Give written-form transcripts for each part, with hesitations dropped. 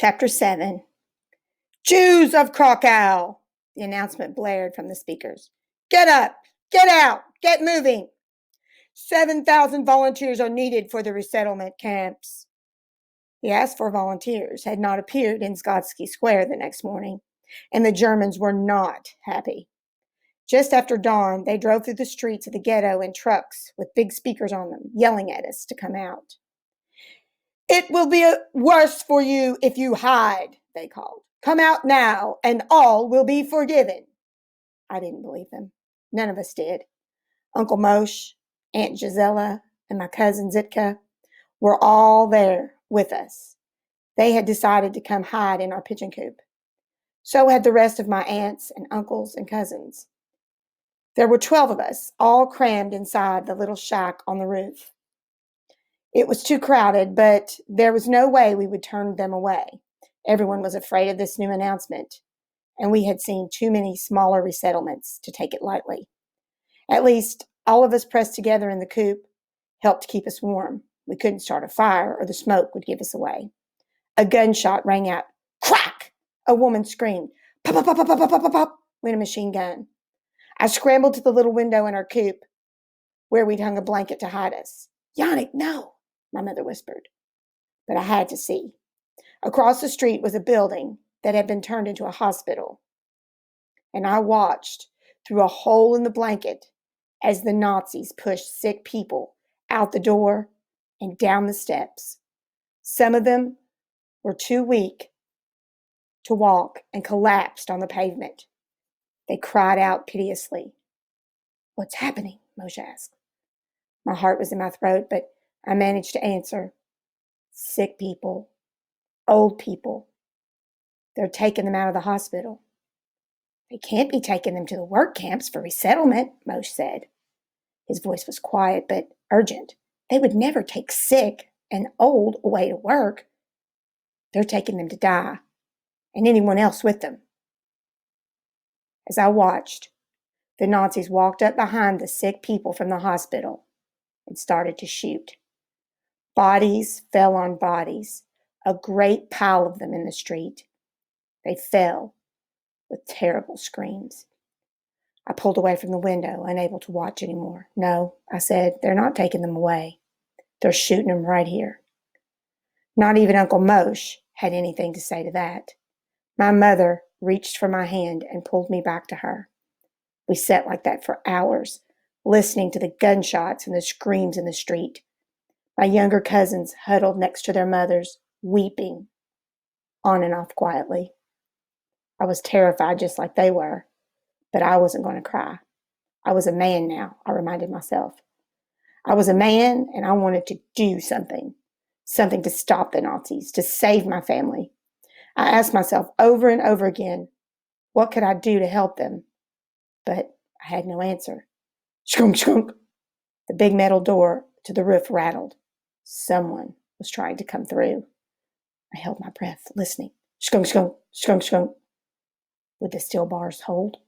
Chapter 7. Jews of Krakow! The announcement blared from the speakers. Get up! Get out! Get moving! 7,000 volunteers are needed for the resettlement camps. The asked for volunteers had not appeared in Skotsky Square the next morning, and the Germans were not happy. Just after dawn, they drove through the streets of the ghetto in trucks with big speakers on them, yelling at us to come out. It will be worse for you if you hide, they called. Come out now, and all will be forgiven. I didn't believe them. None of us did. Uncle Moshe, Aunt Gisela, and my cousin Zitka were all there with us. They had decided to come hide in our pigeon coop. So had the rest of my aunts and uncles and cousins. There were 12 of us, all crammed inside the little shack on the roof. It was too crowded, but there was no way we would turn them away. Everyone was afraid of this new announcement, and we had seen too many smaller resettlements to take it lightly. At least, all of us pressed together in the coop helped keep us warm. We couldn't start a fire, or the smoke would give us away. A gunshot rang out. Crack! A woman screamed. Pop, pop, pop, pop, pop, pop, pop, pop, went a machine gun. I scrambled to the little window in our coop where we'd hung a blanket to hide us. Yannick, no, my mother whispered. But I had to see. Across the street was a building that had been turned into a hospital. And I watched through a hole in the blanket as the Nazis pushed sick people out the door and down the steps. Some of them were too weak to walk and collapsed on the pavement. They cried out piteously. What's happening? Moshe asked. My heart was in my throat, but I managed to answer. Sick people. Old people. They're taking them out of the hospital. They can't be taking them to the work camps for resettlement, Moshe said. His voice was quiet but urgent. They would never take sick and old away to work. They're taking them to die, and anyone else with them. As I watched, the Nazis walked up behind the sick people from the hospital and started to shoot. Bodies fell on bodies, a great pile of them in the street. They fell with terrible screams. I pulled away from the window, unable to watch anymore. No, I said, they're not taking them away. They're shooting them right here. Not even Uncle Moshe had anything to say to that. My mother reached for my hand and pulled me back to her. We sat like that for hours, listening to the gunshots and the screams in the street. My younger cousins huddled next to their mothers, weeping, on and off quietly. I was terrified just like they were, but I wasn't going to cry. I was a man now, I reminded myself. I was a man, and I wanted to do something to stop the Nazis, to save my family. I asked myself over and over again, what could I do to help them? But I had no answer. Shkunk, shkunk. The big metal door to the roof rattled. Someone was trying to come through. I held my breath, listening. Shkunk, shkunk, shkunk, shkunk. Would the steel bars hold?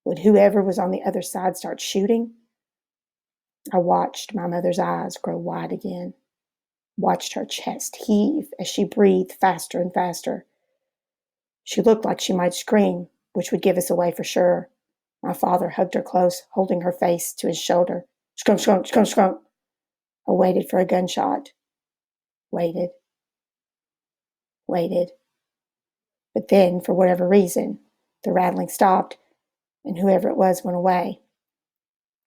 Would whoever was on the other side start shooting? I watched my mother's eyes grow wide again, watched her chest heave as she breathed faster and faster. She looked like she might scream, which would give us away for sure. My father hugged her close, holding her face to his shoulder. Skunk, skunk, skunk, skunk. I waited for a gunshot. Waited. But then, for whatever reason, the rattling stopped, and whoever it was went away.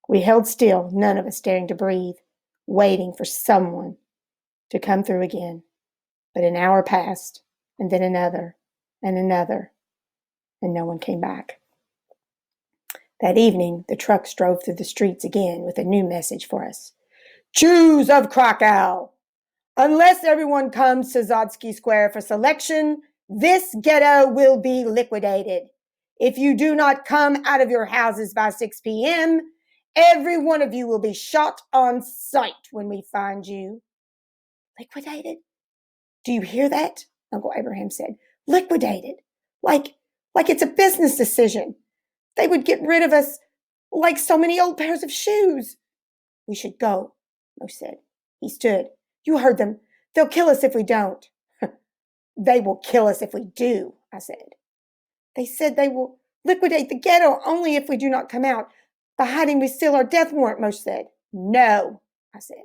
We held still, none of us daring to breathe, waiting for someone to come through again. But an hour passed, and then another, and another, and no one came back. That evening, the trucks drove through the streets again with a new message for us. Jews of Krakow! Unless everyone comes to Skotsky Square for selection, this ghetto will be liquidated. If you do not come out of your houses by 6 p.m., every one of you will be shot on sight when we find you. Liquidated? Do you hear that? Uncle Abraham said. Liquidated. Like it's a business decision. They would get rid of us like so many old pairs of shoes. We should go, Mo said. He stood. You heard them. They'll kill us if we don't. They will kill us if we do, I said. They said they will liquidate the ghetto only if we do not come out. By hiding, we steal our death warrant, Moshe said. No, I said.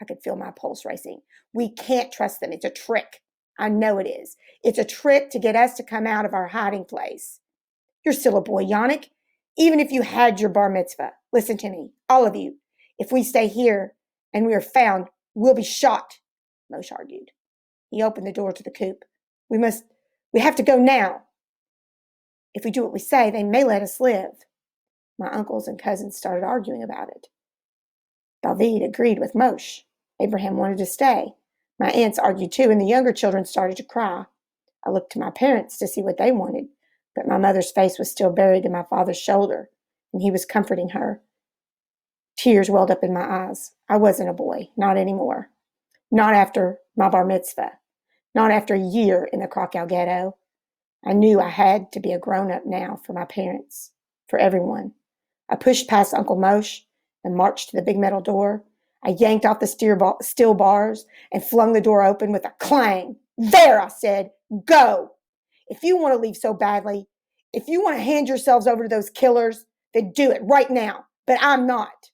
I could feel my pulse racing. We can't trust them. It's a trick. I know it is. It's a trick to get us to come out of our hiding place. You're still a boy, Yannick. Even if you had your bar mitzvah, listen to me, all of you. If we stay here and we are found, we'll be shot, Moshe argued. He opened the door to the coop. We have to go now. If we do what we say, they may let us live. My uncles and cousins started arguing about it. David agreed with Moshe. Abraham wanted to stay. My aunts argued too, and the younger children started to cry. I looked to my parents to see what they wanted, but my mother's face was still buried in my father's shoulder, and he was comforting her. Tears welled up in my eyes. I wasn't a boy, not anymore. Not after my bar mitzvah. Not after a year in the Krakow ghetto. I knew I had to be a grown-up now for my parents, for everyone. I pushed past Uncle Moshe and marched to the big metal door. I yanked off the steel bars and flung the door open with a clang. There, I said, go. If you want to leave so badly, if you want to hand yourselves over to those killers, then do it right now. But I'm not.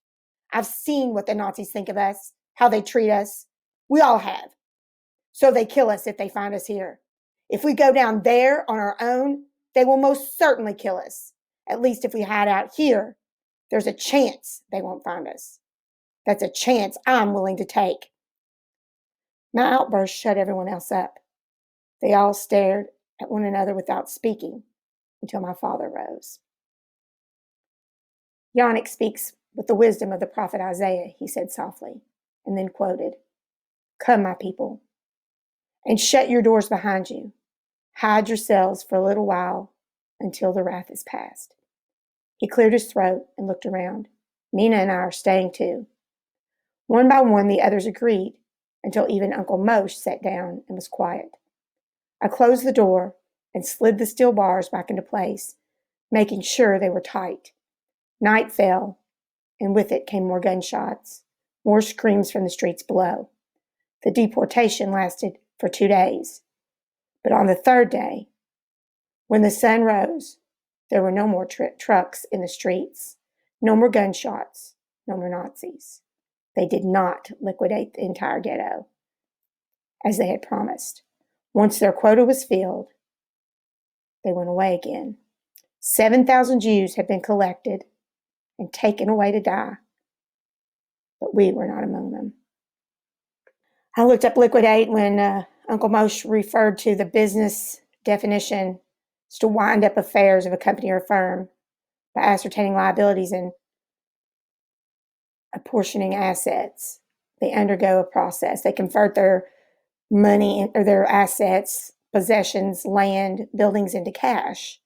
I've seen what the Nazis think of us, how they treat us. We all have. So they kill us if they find us here. If we go down there on our own, they will most certainly kill us. At least if we hide out here, there's a chance they won't find us. That's a chance I'm willing to take. My outburst shut everyone else up. They all stared at one another without speaking until my father rose. Yannick speaks with the wisdom of the prophet Isaiah, he said softly, and then quoted, Come, my people, and shut your doors behind you. Hide yourselves for a little while until the wrath is past. He cleared his throat and looked around. Mina and I are staying too. One by one, the others agreed, until even Uncle Moshe sat down and was quiet. I closed the door and slid the steel bars back into place, making sure they were tight. Night fell, and with it came more gunshots, more screams from the streets below. The deportation lasted for 2 days. But on the third day, when the sun rose, there were no more trucks in the streets, no more gunshots, no more Nazis. They did not liquidate the entire ghetto, as they had promised. Once their quota was filled, they went away again. 7,000 Jews had been collected and taken away to die, but we were not among them. I looked up liquidate when Uncle Moshe referred to the business definition is to wind up affairs of a company or firm by ascertaining liabilities and apportioning assets. They undergo a process. They convert their money or their assets, possessions, land, buildings into cash.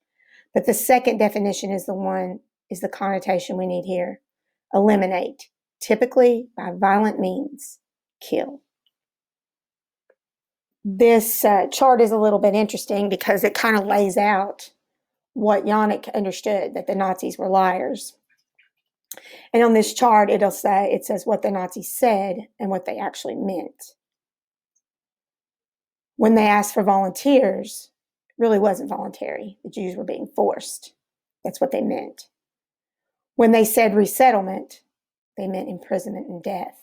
But the second definition is the connotation we need here. Eliminate, typically by violent means, kill. This chart is a little bit interesting because it kind of lays out what Yannick understood, that the Nazis were liars. And on this chart, it says what the Nazis said and what they actually meant. When they asked for volunteers, it really wasn't voluntary. The Jews were being forced. That's what they meant. When they said resettlement, they meant imprisonment and death.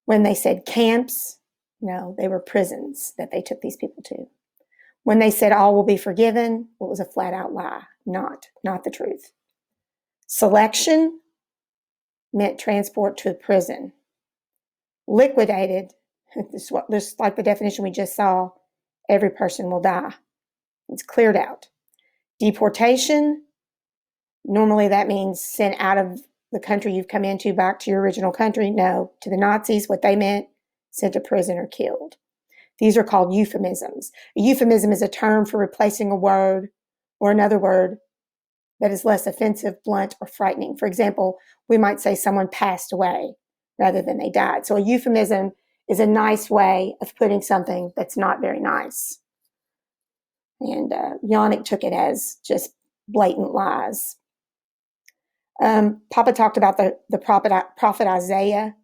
When they said camps, no, they were prisons that they took these people to. When they said all will be forgiven, well, it was a flat out lie, not the truth. Selection meant transport to a prison. Liquidated, this like the definition we just saw, every person will die. It's cleared out. Deportation, normally that means sent out of the country you've come into back to your original country. No, to the Nazis, what they meant, sent to prison or killed. These are called euphemisms. A euphemism is a term for replacing a word or another word that is less offensive, blunt, or frightening. For example, we might say someone passed away rather than they died. So a euphemism is a nice way of putting something that's not very nice. And Yannick took it as just blatant lies. Papa talked about the prophet Isaiah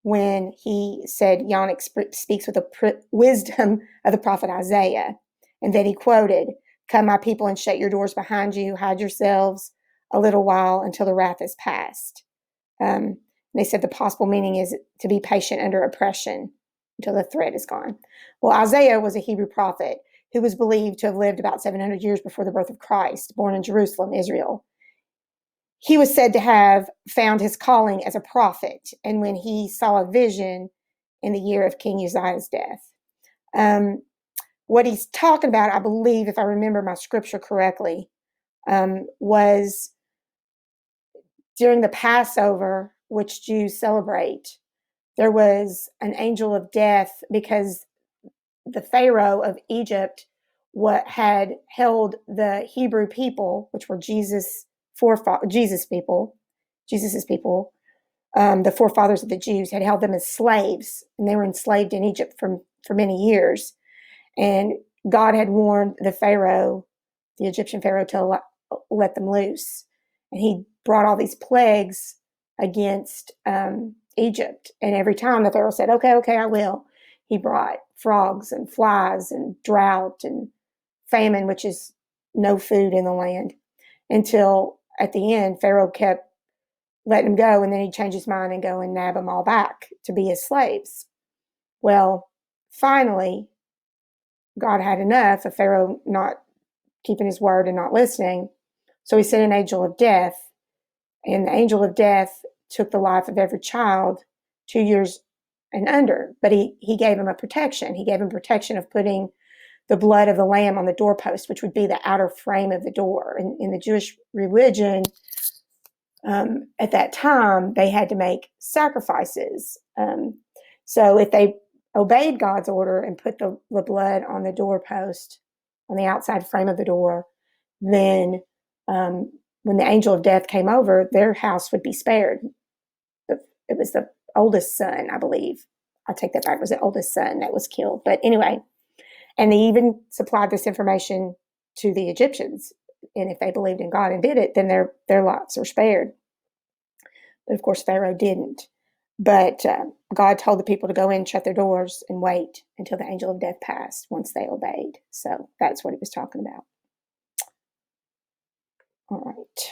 when he said Yonick speaks with the wisdom of the prophet Isaiah. And then he quoted, "Come, my people, and shut your doors behind you. Hide yourselves a little while until the wrath is past." They said the possible meaning is to be patient under oppression until the threat is gone. Well, Isaiah was a Hebrew prophet who was believed to have lived about 700 years before the birth of Christ, born in Jerusalem, Israel. He was said to have found his calling as a prophet, and when he saw a vision in the year of King Uzziah's death. What he's talking about, I believe, if I remember my scripture correctly, was during the Passover, which Jews celebrate, there was an angel of death because the Pharaoh of Egypt had held the Hebrew people, which were Jesus' people, the forefathers of the Jews, had held them as slaves, and they were enslaved in Egypt for many years. And God had warned the Pharaoh, the Egyptian Pharaoh, to let them loose. And he brought all these plagues against Egypt. And every time the Pharaoh said, okay, I will, he brought frogs and flies and drought and famine, which is no food in the land, until at the end, Pharaoh kept letting them go, and then he'd change his mind and go and nab them all back to be his slaves. Well, finally, God had enough of Pharaoh not keeping his word and not listening. So he sent an angel of death, and the angel of death took the life of every child 2 years and under. But he gave him a protection. He gave him protection of putting the blood of the lamb on the doorpost, which would be the outer frame of the door. In the Jewish religion, at that time, they had to make sacrifices. So if they obeyed God's order and put the blood on the doorpost, on the outside frame of the door, then when the angel of death came over, their house would be spared. It was the oldest son, I believe. I take that back. It was the oldest son that was killed. But anyway, and they even supplied this information to the Egyptians. And if they believed in God and did it, then their lives were spared. But of course, Pharaoh didn't. But God told the people to go in, shut their doors, and wait until the angel of death passed once they obeyed. So that's what he was talking about. All right.